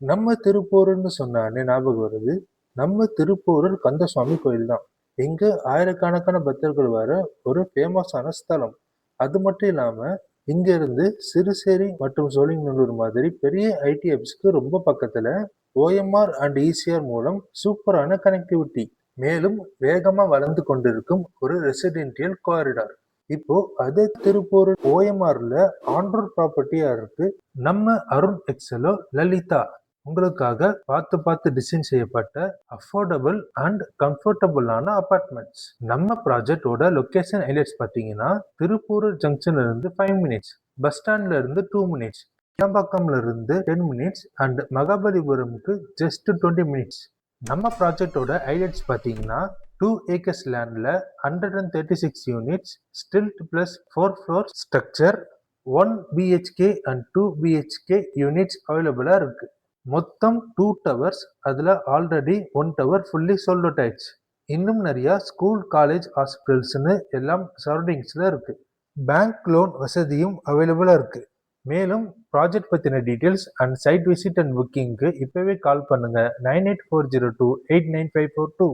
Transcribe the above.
நம்ம திருப்பூருன்னு சொன்னானே ஞாபகம் வருது. நம்ம திருப்பூரூர் கந்தசுவாமி கோயில் தான். இங்க ஆயிரக்கணக்கான பக்தர்கள் வர ஒரு ஃபேமஸான ஸ்தலம். அது மட்டும் இல்லாம, இங்க இருந்து சிறுசேரி மற்றும் சோழிங்கநல்லூர் மாதிரி பெரிய ஐடி ஹப்ஸ்க்கு ரொம்ப பக்கத்துல ஓஎம்ஆர் அண்ட் ஈசிஆர் மூலம் சூப்பரான கனெக்டிவிட்டி. மேலும் வேகமா வளர்ந்து கொண்டிருக்கும் ஒரு ரெசிடென்டியல் காரிடார். இப்போ அதே திருப்பூர் ஓஎம்ஆர்ல ஆண்ட்ரோட் ப்ராப்பர்ட்டியா இருக்கு. நம்ம அருண் எக்ஸலோ லலிதா உங்களுக்காக பார்த்து பார்த்து டிசைன் செய்யப்பட்ட அஃபோர்டபுள் அண்ட் கம்ஃபர்டபுளான அபார்ட்மெண்ட்ஸ். நம்ம ப்ராஜெக்டோட லொகேஷன் ஹைலைட்ஸ் பார்த்தீங்கன்னா திருப்பூர் ஜங்ஷன்ல இருந்து 5 மினிட்ஸ், பஸ் ஸ்டாண்ட்ல இருந்து 2 மினிட்ஸ், கிளம்பாக்கம்ல இருந்து 10 மினிட்ஸ் அண்ட் மகாபலிபுரமுக்கு ஜஸ்ட் 20 மினிட்ஸ். நம்ம ப்ராஜெக்டோட ஹைலைட்ஸ் பார்த்தீங்கன்னா 2 acres லேண்ட்ல 136 units, ஸ்டில்ட் plus 4 floor structure, 1 BHK and 2 BHK units அவைலபிளா இருக்கு. மொத்தம் 2 டவர்ஸ், அதுல already 1 tower fully sold out ஆயிடுச்சு. இன்னும் நிறைய ஸ்கூல், காலேஜ், ஹாஸ்பிட்டல்ஸ்னு எல்லாம் சரௌண்டிங்ஸ்ல இருக்கு. பேங்க் லோன் வசதியும் அவைலபிளா இருக்கு. மேலும் ப்ராஜெக்ட் பத்தின details and site visit and புக்கிங்க்கு இப்பவே கால் பண்ணுங்க 9840289542.